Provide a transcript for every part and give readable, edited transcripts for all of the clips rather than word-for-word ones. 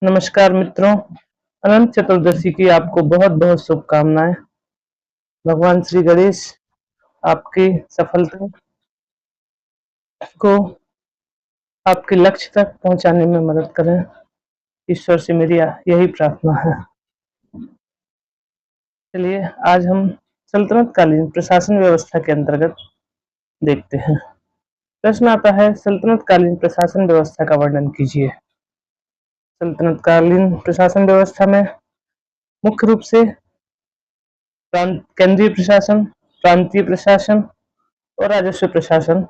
नमस्कार मित्रों, अनंत चतुर्दशी की आपको बहुत बहुत शुभकामनाएं। भगवान श्री गणेश आपकी सफलता को आपके लक्ष्य तक पहुंचाने में मदद करें। ईश्वर से मेरी यही प्रार्थना है। चलिए आज हम सल्तनत कालीन प्रशासन व्यवस्था के अंतर्गत देखते हैं। प्रश्न आता है, सल्तनत कालीन प्रशासन व्यवस्था का वर्णन कीजिए। सल्तनत कालीन प्रशासन व्यवस्था में मुख्य रूप से केंद्रीय प्रशासन, प्रांतीय प्रशासन और राजस्व प्रशासन,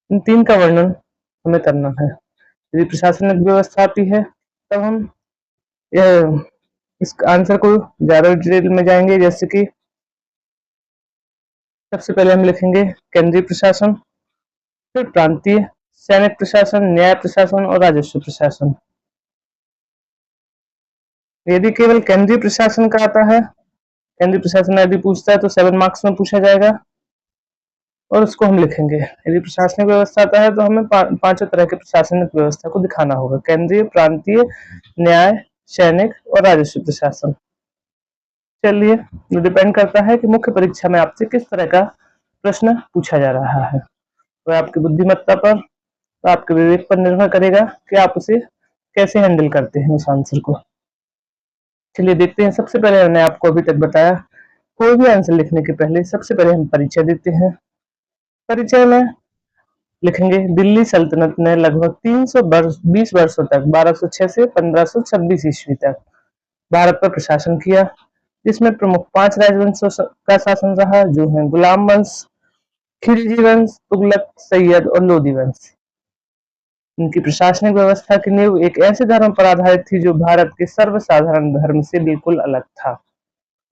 इन तीन का वर्णन हमें करना है। यदि प्रशासनिक व्यवस्था आती है तब हम इस आंसर को ज्यादा डिटेल में जाएंगे। जैसे कि सबसे पहले हम लिखेंगे केंद्रीय प्रशासन, फिर प्रांतीय, सैनिक प्रशासन, न्याय प्रशासन और राजस्व प्रशासन। यदि केवल केंद्रीय प्रशासन का आता है, केंद्रीय प्रशासन यदि पूछता है तो 7 मार्क्स में पूछा जाएगा और उसको हम लिखेंगे। यदि प्रशासनिक व्यवस्था आता है तो हमें पांचों तरह के प्रशासनिक व्यवस्था को दिखाना होगा: केंद्रीय, प्रांतीय, न्याय, सैनिक और राजस्व प्रशासन। चलिए, जो डिपेंड करता है कि मुख्य परीक्षा में आपसे किस तरह का प्रश्न पूछा जा रहा है, वह आपकी बुद्धिमत्ता पर, तो आपके विवेक पर निर्भर करेगा कि आप उसे कैसे हैंडल करते हैं उस आंसर को। चलिए देखते हैं। सबसे पहले मैंने आपको अभी तक बताया, कोई भी आंसर लिखने के पहले सबसे पहले हम परिचय देते हैं। परिचय में लिखेंगे, दिल्ली सल्तनत ने लगभग 320 वर्षों तक 1206 से 1526 ईस्वी तक भारत पर प्रशासन किया, जिसमें प्रमुख 5 राजवंशों का शासन रहा, जो हैं गुलाम वंश, खिलजी वंश, तुगलक, सैयद और लोदी वंश। इनकी प्रशासनिक व्यवस्था की नींव एक ऐसे धर्म पर आधारित थी जो भारत के सर्वसाधारण धर्म से बिल्कुल अलग था,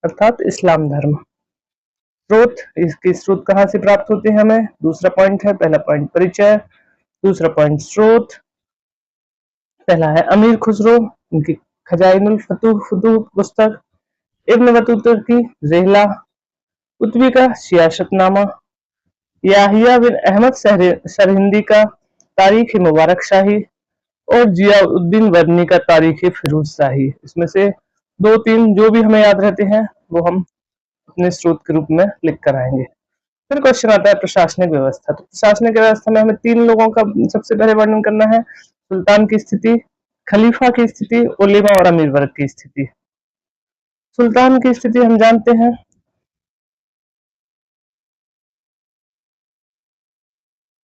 अर्थात इस्लाम धर्म। स्रोत, इसके स्रोत कहाँ से प्राप्त होते हैं हमें, दूसरा पॉइंट है। पहला पॉइंट परिचय, दूसरा पॉइंट स्रोत। पहला है अमीर खुसरो, उनकी खजाइनुल फतूह पुस्तक, इब्न बतूता की रेहला, कुतबी का सियासतनामा, याहिया बिन अहमद सरहिंदी का तारीख मुबारक शाही और जियाउद्दीन वर्नी का तारीख फिरोज शाही। इसमें से 2-3 जो भी हमें याद रहते हैं वो हम अपने स्रोत के रूप में लिख कर आएंगे। फिर क्वेश्चन आता है प्रशासनिक व्यवस्था। तो प्रशासनिक व्यवस्था में हमें 3 लोगों का सबसे पहले वर्णन करना है: सुल्तान की स्थिति, खलीफा की स्थिति, उलेमा और अमीर वर्ग की स्थिति। सुल्तान की स्थिति हम जानते हैं,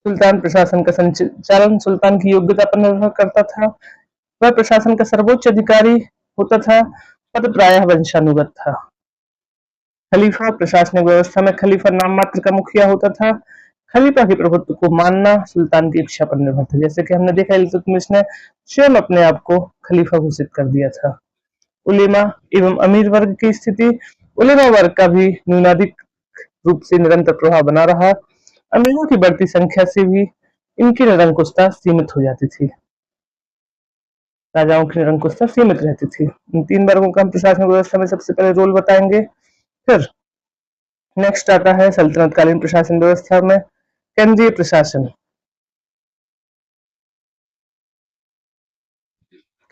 सुल्तान प्रशासन का संचालन सुल्तान की योग्यता पर निर्भर करता था। वह प्रशासन का सर्वोच्च अधिकारी होता था। पद प्रायः वंशानुगत था। खलीफा, प्रशासनिक व्यवस्था में खलीफा नाम मात्र का मुखिया होता था। खलीफा के प्रभुत्व को मानना सुल्तान की इच्छा पर निर्भर था। जैसे कि हमने देखा, इल्तुतमिश ने स्वयं अपने आप को खलीफा घोषित कर दिया था। उलेमा एवं अमीर वर्ग की स्थिति, उलेमा वर्ग का भी न्यूनाधिक रूप से निरंतर प्रभाव बना रहा। अमीरों की बढ़ती संख्या से भी इनकी निरंकुशता सीमित हो जाती थी, राजाओं की निरंकुशता सीमित रहती थी। इन 3 वर्गों का हम प्रशासनिक व्यवस्था में सबसे पहले रोल बताएंगे। फिर नेक्स्ट आता है सल्तनत कालीन प्रशासन व्यवस्था में केंद्रीय प्रशासन।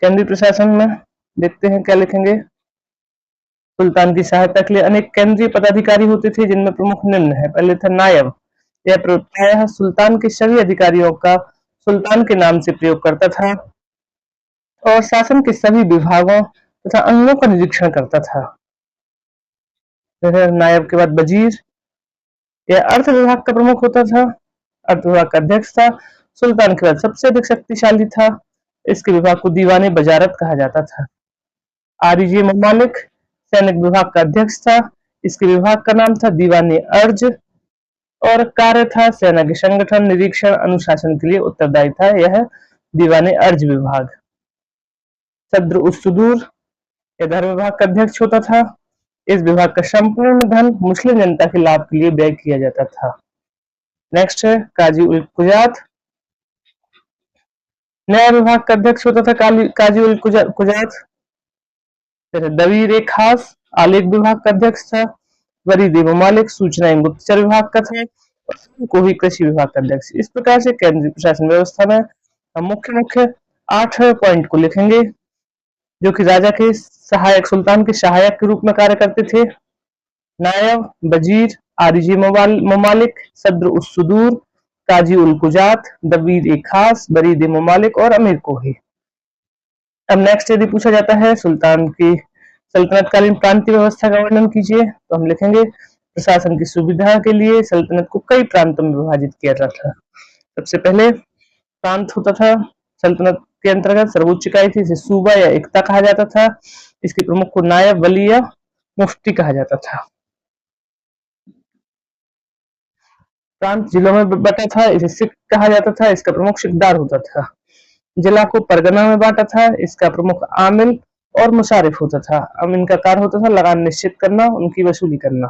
केंद्रीय प्रशासन में देखते हैं क्या लिखेंगे। सुल्तान की सहायता के लिए अनेक केंद्रीय पदाधिकारी होते थे, जिनमें प्रमुख निम्न है। पहले था नायब, यह प्रायः सुल्तान के सभी अधिकारियों का सुल्तान के नाम से प्रयोग करता था और शासन के सभी विभागों तथा अंगों का निरीक्षण करता था। नायब के बाद वजीर, यह अर्थ विभाग का प्रमुख होता था, अर्थ विभाग का अध्यक्ष था। सुल्तान के बाद सबसे अधिक शक्तिशाली था। इसके विभाग को दीवाने बजारत कहा जाता था। आरिजी ममालिक सैनिक विभाग का अध्यक्ष था। इसके विभाग का नाम था दीवाने अर्ज और कार्य था सेना के संगठन, निरीक्षण, अनुशासन के लिए उत्तरदायी था यह दीवाने अर्ज विभाग। सद्र उस सुदूर, यह धर्म विभाग का अध्यक्ष होता था। इस विभाग का संपूर्ण धन मुस्लिम जनता के लाभ के लिए व्यय किया जाता था। नेक्स्ट है काजी उल कुजात, न्याय विभाग का अध्यक्ष होता था काजी उल कुजात। दवीर एक खास, आलेख विभाग का अध्यक्ष था। वरीद ममालिक, सूचना एवं गुप्तचर विभाग का था। को ही कृषि विभाग का अध्यक्ष। इस प्रकार से केंद्रीय प्रशासन व्यवस्था में हम मुख्य 8 पॉइंट को लिखेंगे। जो कि राजा के सहायक, सुल्तान के सहायक के रूप में कार्य करते थे। नायब, वजीर, आरिजी ममालिक, सद्र उस सुदूर, काजी उल कुजात, दबीर ए खास, बरीद ए ममालिक और अमीर कोही। अब नेक्स्ट यदि पूछा जाता है सुल्तान की सल्तनतकालीन प्रांतीय व्यवस्था का वर्णन कीजिए, तो हम लिखेंगे प्रशासन की सुविधा के लिए सल्तनत को कई प्रांतों में विभाजित किया जाता था। सबसे पहले प्रांत होता था सल्तनत के अंतर्गत, सर्वोच्च इकाई थी, इसे सूबा या इक्ता कहा जाता था। इसके प्रमुख को नायब, वली या मुफ्ती कहा जाता था। प्रांत जिलों में बटा था, इसे सिख कहा जाता था, इसका प्रमुख सिकदार होता था। जिला को परगना में बांटा था, इसका प्रमुख आमिल और मुशारिफ होता था। अब इनका कार्य होता था लगान निश्चित करना, उनकी वसूली करना।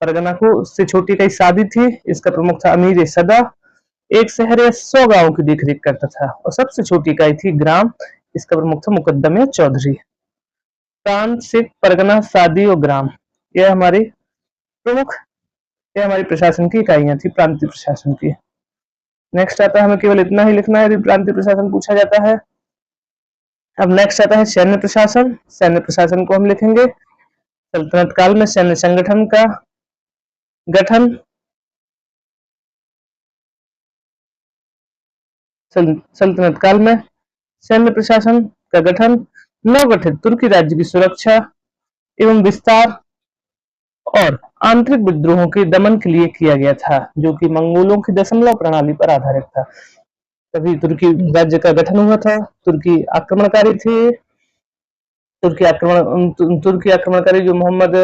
परगना को उससे छोटी इकाई सादी थी, इसका प्रमुख था अमीर सदा, एक शहर या 100 गांवों की देखरेख करता था। और सबसे छोटी इकाई थी ग्राम, इसका प्रमुख था मुकद्दम या चौधरी। प्रांत, सिख, परगना, सादी और ग्राम, यह हमारी प्रमुख, यह हमारी प्रशासन की इकाइयां थी प्रांतीय प्रशासन की। नेक्स्ट आता है, हमें केवल इतना ही लिखना है यदि प्रांतीय प्रशासन पूछा जाता है। अब नेक्स्ट आता है सैन्य प्रशासन। सैन्य प्रशासन को हम लिखेंगे सल्तनत काल में सैन्य संगठन का गठन, सल्तनत काल में सैन्य प्रशासन का गठन नवगठित तुर्की राज्य की सुरक्षा एवं विस्तार और आंतरिक विद्रोहों के दमन के लिए किया गया था, जो कि मंगोलों की दशमलव प्रणाली पर आधारित था। तभी तुर्की राज्य का गठन हुआ था। तुर्की आक्रमणकारी थे, तुर्की आक्रमणकारी जो मोहम्मद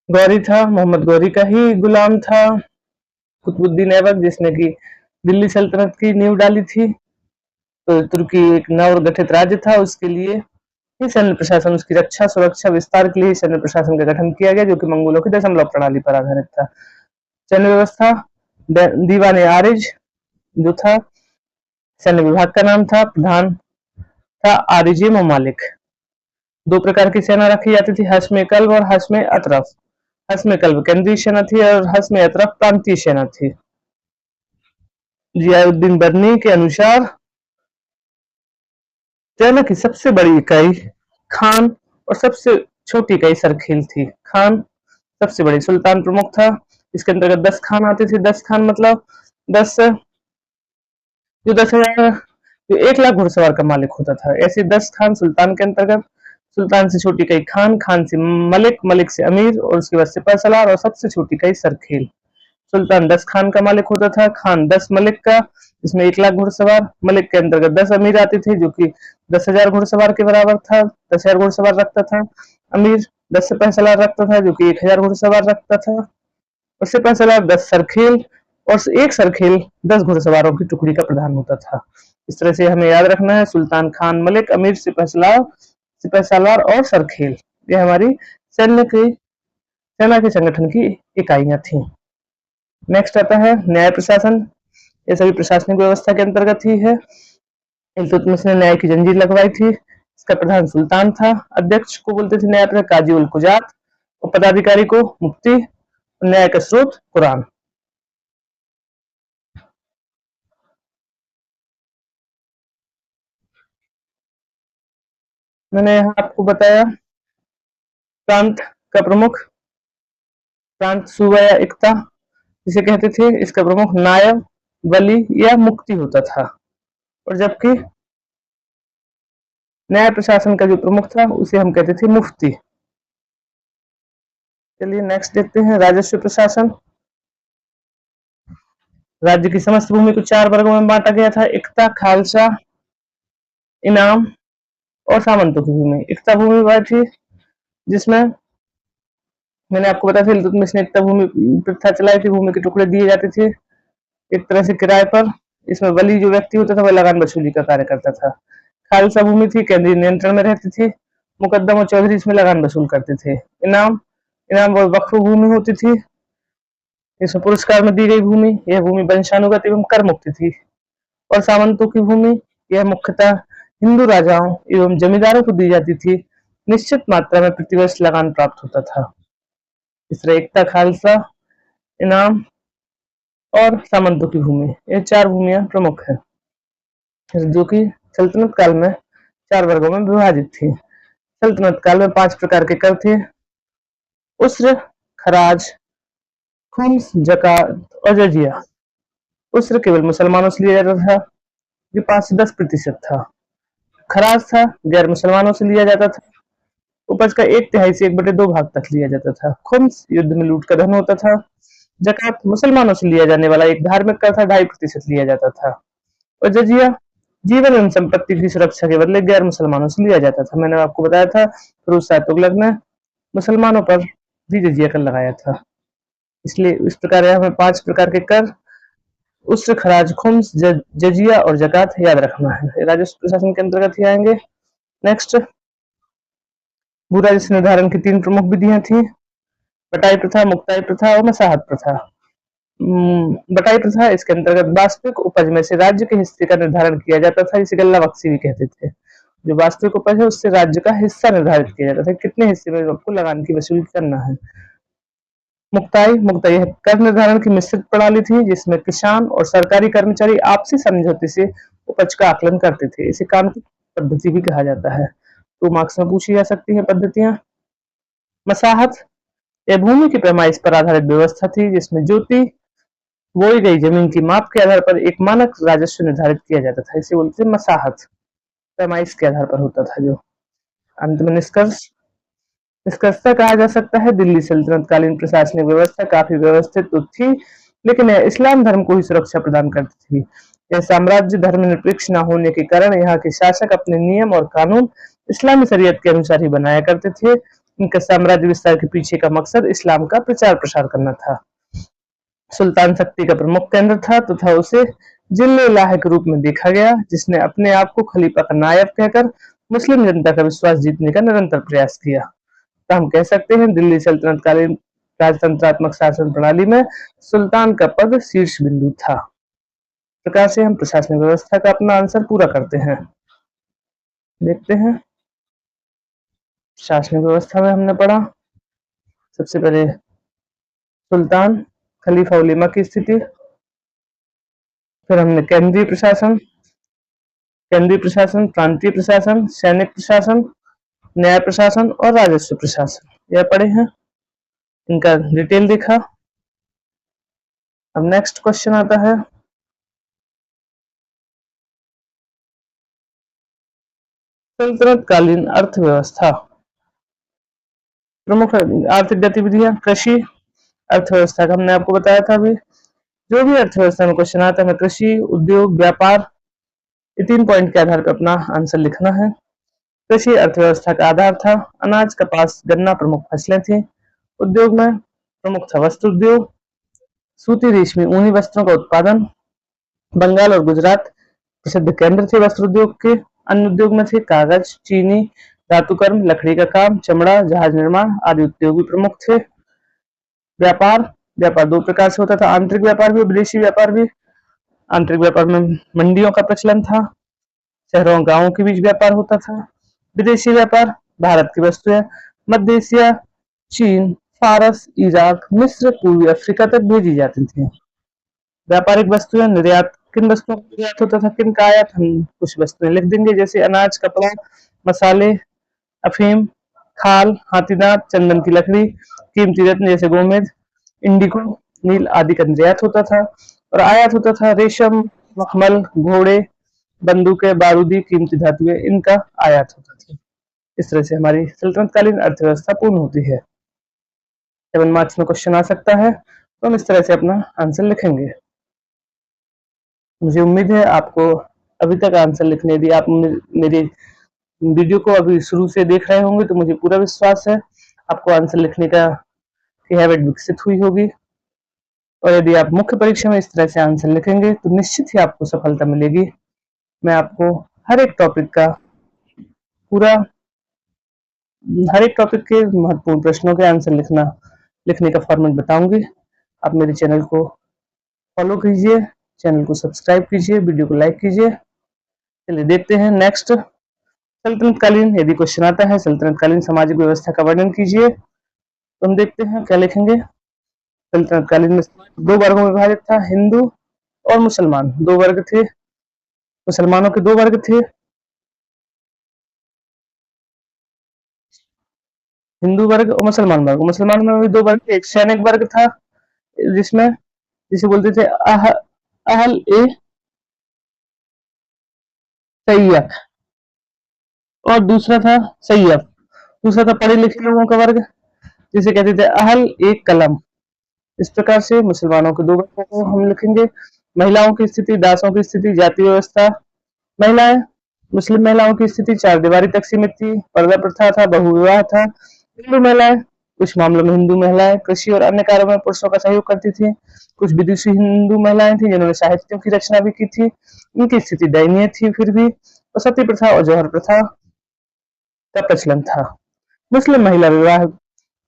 गौरी था, मोहम्मद गौरी का ही गुलाम था कुतुबुद्दीन ऐबक, जिसने की दिल्ली सल्तनत की नींव डाली थी। तो तुर्की एक नवगठित राज्य था, उसके लिए ही सैन्य प्रशासन, उसकी रक्षा, सुरक्षा, विस्तार के लिए सैन्य प्रशासन का गठन किया गया, जो कि मंगोलों की दशमलव प्रणाली पर आधारित था। सैन्य व्यवस्था, दीवान आरिज जो था सैन्य विभाग का नाम था, प्रधान था आरिजी ममालिक। दो प्रकार की सेना रखी जाती थी, हश्म कल्ब और हश्म अतरफ। हश्म कल्ब केंद्रीय सेना थी और हश्म अतरफ प्रांतीय सेना थी। जियाउद्दीन बर्नी के अनुसार सेना की सबसे बड़ी इकाई खान और सबसे छोटी इकाई सरखेल थी। खान सबसे बड़ी, सुल्तान प्रमुख था, इसके अंतर्गत 10 खान आते थे। 10 खान मतलब 10 जो 10,000 जो 1 लाख घुड़सवार का मालिक होता था, ऐसे 10 खान सुल्तान के अंतर्गत। सुल्तान से छोटी इकाई खान, खान से मलिक, मलिक से अमीर और उसके बाद सिपह सलार और सबसे छोटी इकाई सरखेल। सुल्तान 10 खान का मालिक होता था, खान 10 मलिक का, जिसमें 1 लाख घुड़सवार, मलिक के अंतर्गत 10 अमीर आते थे, जो कि 10,000 घुड़सवार के बराबर था, 10,000 घुड़सवार रखता था। अमीर 10 सिपह सलार रखता था, जो कि 1,000 घुड़सवार रखता था। और सिपह सलार 10 सरखेल और एक सरखेल 10 घुड़सवारों की टुकड़ी का प्रधान होता था। इस तरह से हमें याद रखना है सुल्तान, खान, मलिक, अमीर, सिपह सलार और सरखेल, ये हमारी सेना के संगठन की इकाइयां थी। नेक्स्ट आता है न्याय प्रशासन। ये सभी प्रशासनिक व्यवस्था के अंतर्गत ही है। इल्तुतमिश ने न्याय की जंजीर लगवाई थी। इसका प्रधान सुल्तान था। अध्यक्ष को बोलते थे न्याय काजी उल कुजात और पदाधिकारी को मुफ्ती। न्याय का स्रोत कुरान। मैंने यहाँ आपको बताया प्रांत का प्रमुख, प्रांत सूबा या इक्ता जिसे कहते थे, इसका प्रमुख नायब, वली या मुफ्ती होता था। और जबकि न्याय प्रशासन का जो प्रमुख था उसे हम कहते थे मुफ्ती। चलिए नेक्स्ट देखते हैं राजस्व प्रशासन। राज्य की समस्त भूमि को 4 वर्गों में बांटा गया था, इक्ता, खालसा, इनाम और सामंतों की भूमि। इक्ता भूमि वह थी जिसमें मैंने आपको बताया था इल्तुतमिश ने इक्ता भूमि प्रथा चलाई थी, भूमि के टुकड़े दिए जाते थे एक तरह से किराए पर। इसमें वली जो व्यक्ति होता था वह लगान वसूली का कार्य करता था। खालसा भूमि थी, केंद्रीय नियंत्रण में रहती थी। मुकद्दम और चौधरी इसमें लगान वसूल करते थे। इनाम, इनाम व वक्फ भूमि होती थी, इसमें पुरस्कार में दी गई भूमि, यह भूमि वंशानुगत एवं कर मुक्त थी। और सामंतों की भूमि, यह मुख्यतः हिंदू राजाओं एवं जमींदारों को दी जाती थी, निश्चित मात्रा में प्रतिवर्ष लगान प्राप्त होता था। इस तरह एकता, खालसा, इनाम और सामंतों की भूमि, ये 4 भूमियां प्रमुख है, जो कि सल्तनत काल में 4 वर्गों में विभाजित थी। सल्तनत काल में 5 प्रकार के कर थे: उस्र, खराज, खुम्स, ज़कात और जजिया। उस्र केवल मुसलमानों से लिया जाता था, जो 5 से 10% था। खराज था, गैर मुसलमानों से लिया जाता था। उपज का 1/3 से 1/2 भाग तक लिया जाता था। खुम्स युद्ध में लूट का धन होता था। ज़कात मुसलमानों से लिया जाने वाला एक धार्मिक कर था, 2.5% लिया जाता था। और जजिया जीवन एवं संपत्ति की सुरक्षा के बदले गैर मुसलमानों से लिया जाता था। मैंने आपको बताया था फिरोज शाह तुगलक ने मुसलमानों पर भी जजिया कर लगाया था। इसलिए इस प्रकार हमें 5 प्रकार के कर उस्र, खराज, खुम्स, जजिया और ज़कात याद रखना है। राजस्व प्रशासन के अंतर्गत ही आएंगे। नेक्स्ट, भू राजस्व निर्धारण की 3 प्रमुख विधियां थी: बटाई प्रथा, मुक्ताई प्रथा और मसाहत प्रथा। बटाई प्रथा, इसके अंतर्गत वास्तविक उपज में से राज्य के हिस्से का निर्धारण किया जाता था, इसे गल्ला बख्शी भी कहते थे। जो वास्तविक उपज है उससे राज्य का हिस्सा निर्धारित किया जाता था, कितने हिस्से में आपको लगान की वसूली करना है। मुक्ताई कर निर्धारण की मिश्रित प्रणाली थी, जिसमें किसान और सरकारी कर्मचारी आपसी समझौते से उपज का आकलन करते थे। इसे कानूनी पद्धति भी कहा जाता है। 2 मार्क्स में पूछी जा सकती है पद्धतियां। मसाहत, यह भूमि की पैमाइश पर आधारित व्यवस्था थी, जिसमें जोती बोई गई जमीन की माप के आधार पर एक मानक राजस्व निर्धारित किया जाता था। इसे बोलते थे मसाहत। पैमाइश के आधार पर होता था जो। अंत में निष्कर्षतः कहा जा सकता है, दिल्ली सल्तनत कालीन प्रशासनिक व्यवस्था काफी व्यवस्थित तो थी, लेकिन यह इस्लाम धर्म को ही सुरक्षा प्रदान करती थी। यह साम्राज्य धर्मनिरपेक्ष न होने के कारण यहाँ के शासक अपने नियम और कानून इस्लामी शरीयत के अनुसार ही बनाया करते थे। इनका साम्राज्य विस्तार के पीछे का मकसद इस्लाम का प्रचार प्रसार करना था। सुल्तान शक्ति का प्रमुख केंद्र था तथा उसे जिले इलाहे के रूप में देखा गया, जिसने अपने आप को खलीफा का नायब कहकर मुस्लिम जनता का विश्वास जीतने का निरंतर प्रयास किया। तो हम कह सकते हैं दिल्ली सल्तनत कालीन राजतंत्रात्मक शासन प्रणाली में सुल्तान का पद शीर्ष बिंदु था। इस प्रकार से हम प्रशासनिक व्यवस्था का अपना आंसर पूरा करते हैं। देखते हैं प्रशासनिक व्यवस्था में हमने पढ़ा सबसे पहले सुल्तान, खलीफा उलेमा की स्थिति, फिर हमने केंद्रीय प्रशासन, प्रांतीय प्रशासन, सैनिक प्रशासन, न्याय प्रशासन और राजस्व प्रशासन यह पढ़े हैं, इनका डिटेल देखा। अब नेक्स्ट क्वेश्चन आता है, सल्तनत कालीन अर्थव्यवस्था। प्रमुख आर्थिक गतिविधियां, कृषि अर्थव्यवस्था का हमने आपको बताया था अभी। जो भी अर्थव्यवस्था में क्वेश्चन आता है, कृषि, उद्योग, व्यापार, ये 3 पॉइंट के आधार पर अपना आंसर लिखना है। कृषि अर्थव्यवस्था का आधार था। अनाज, कपास, गन्ना प्रमुख फसलें थी। उद्योग में प्रमुख था वस्त्र उद्योग, सूती, रेशमी, ऊनी वस्त्रों का उत्पादन। बंगाल और गुजरात प्रसिद्ध केंद्र थे वस्त्र उद्योग के। अन्य उद्योग में थे कागज, चीनी, धातुकर्म, लकड़ी का काम, चमड़ा, जहाज निर्माण आदि उद्योग भी प्रमुख थे। व्यापार 2 प्रकार से होता था, आंतरिक व्यापार भी और विदेशी व्यापार भी। आंतरिक व्यापार में मंडियों का प्रचलन था, शहरों गांवों के बीच व्यापार होता था। विदेशी व्यापार भारत की वस्तुएं मध्य एशिया, चीन, फारस, इराक, मिस्र, पूर्वी अफ्रीका तक भेजी जाती थी। व्यापारिक वस्तुएं निर्यात, किन वस्तुओं का निर्यात होता था, किन का आयात, हम कुछ वस्तुएं लिख देंगे जैसे अनाज, कपड़ा, मसाले, अफीम, खाल, हाथी दांत, चंदन की लकड़ी, कीमती रत्न जैसे गोमेद, इंडिको, नील आदि का निर्यात होता था। और आयात होता था रेशम, मखमल, घोड़े, बंदूकें, बारूदी, कीमती धातुएं, इनका आयात होता था। इस तरह से हमारी सल्तनतकालीन अर्थव्यवस्था पूर्ण होती है। 7 मार्क्स में क्वेश्चन आ सकता है, तो हम इस तरह से अपना आंसर लिखेंगे। मुझे उम्मीद है आपको अभी तक आंसर लिखने, यदि आप मेरी वीडियो को अभी शुरू से देख रहे होंगे तो मुझे पूरा विश्वास है आपको आंसर लिखने का हैबिट विकसित हुई होगी। और यदि आप मुख्य परीक्षा में इस तरह से आंसर लिखेंगे तो निश्चित ही आपको सफलता मिलेगी। मैं आपको हर एक टॉपिक के महत्वपूर्ण प्रश्नों के आंसर लिखने का फॉर्मेट बताऊंगी। आप मेरे चैनल को फॉलो कीजिए, चैनल को सब्सक्राइब कीजिए, वीडियो को लाइक कीजिए। चलिए देखते हैं नेक्स्ट, सल्तनतकालीन यदि क्वेश्चन आता है सल्तनतकालीन सामाजिक व्यवस्था का वर्णन कीजिए, तो हम देखते हैं क्या लिखेंगे। सल्तनतकालीन में 2 वर्गों में विभाजित था, हिंदू और मुसलमान 2 वर्ग थे। मुसलमानों के 2 वर्ग थे, हिंदू वर्ग और मुसलमान वर्ग। मुसलमान में भी दो वर्ग, एक सैनिक वर्ग था जिसमें जिसे बोलते थे अहल ए सैय्यद, और दूसरा था सैय्यद, दूसरा था पढ़े लिखे लोगों का वर्ग जिसे कहते थे अहल एक कलम। इस प्रकार से मुसलमानों के दो वर्गों को हम लिखेंगे। महिलाओं की स्थिति, दासों की स्थिति, जाति व्यवस्था। महिलाएं, मुस्लिम महिलाओं की स्थिति चार दीवारी तक सीमित थी, पर्दा प्रथा था, बहुविवाह था। हिंदू महिलाएं, कुछ मामलों में हिंदू महिलाएं कृषि और अन्य कार्यों में पुरुषों का सहयोग करती थी। कुछ विदेशी हिंदू महिलाएं थी जिन्होंने साहित्यों की रचना भी की थी, इनकी स्थिति दयनीय थी फिर भी। और सती प्रथा और जौहर प्रथा का प्रचलन था। मुस्लिम महिला विवाह,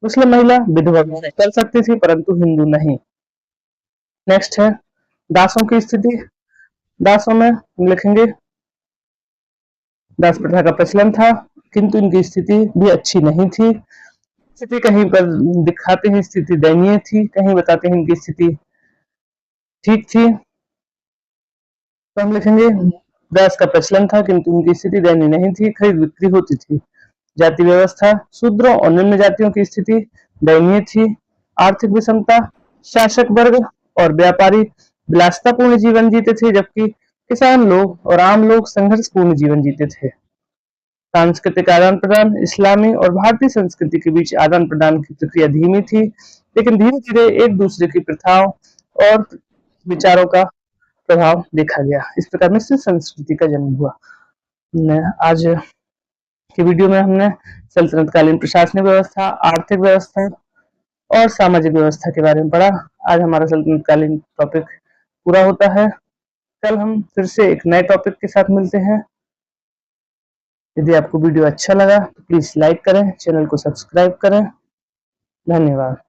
मुस्लिम महिला विधवा कर सकती थी परंतु हिंदू नहीं। नेक्स्ट है दासों की स्थिति। दासों में हम लिखेंगे दास प्रथा का प्रचलन था किंतु इनकी स्थिति भी अच्छी नहीं थी। स्थिति कहीं पर दिखाते हैं स्थिति दयनीय थी, कहीं बताते हैं इनकी स्थिति ठीक थी, तो हम लिखेंगे दास का प्रचलन था किंतु उनकी स्थिति दयनीय नहीं थी, खरीद बिक्री होती थी। जाति व्यवस्था, शूद्रों और निम्न जातियों की स्थिति दयनीय थी। आर्थिक विषमता, शासक वर्ग और व्यापारी विलासितापूर्ण जीवन जीते थे जबकि किसान लोग और आम लोग संघर्षपूर्ण जीवन जीते थे। सांस्कृतिक आदान प्रदान, इस्लामी और भारतीय संस्कृति के बीच आदान प्रदान की प्रक्रिया धीमी थी लेकिन धीरे धीरे एक दूसरे की प्रथाओं और विचारों का प्रभाव देखा गया। इस प्रकार मिश्रित संस्कृति का जन्म हुआ। आज की वीडियो में हमने सल्तनतकालीन प्रशासनिक व्यवस्था, आर्थिक व्यवस्था और सामाजिक व्यवस्था के बारे में पढ़ा। आज हमारा सल्तनतकालीन टॉपिक पूरा होता है। कल हम फिर से एक नए टॉपिक के साथ मिलते हैं। यदि आपको वीडियो अच्छा लगा तो प्लीज लाइक करें, चैनल को सब्सक्राइब करें। धन्यवाद।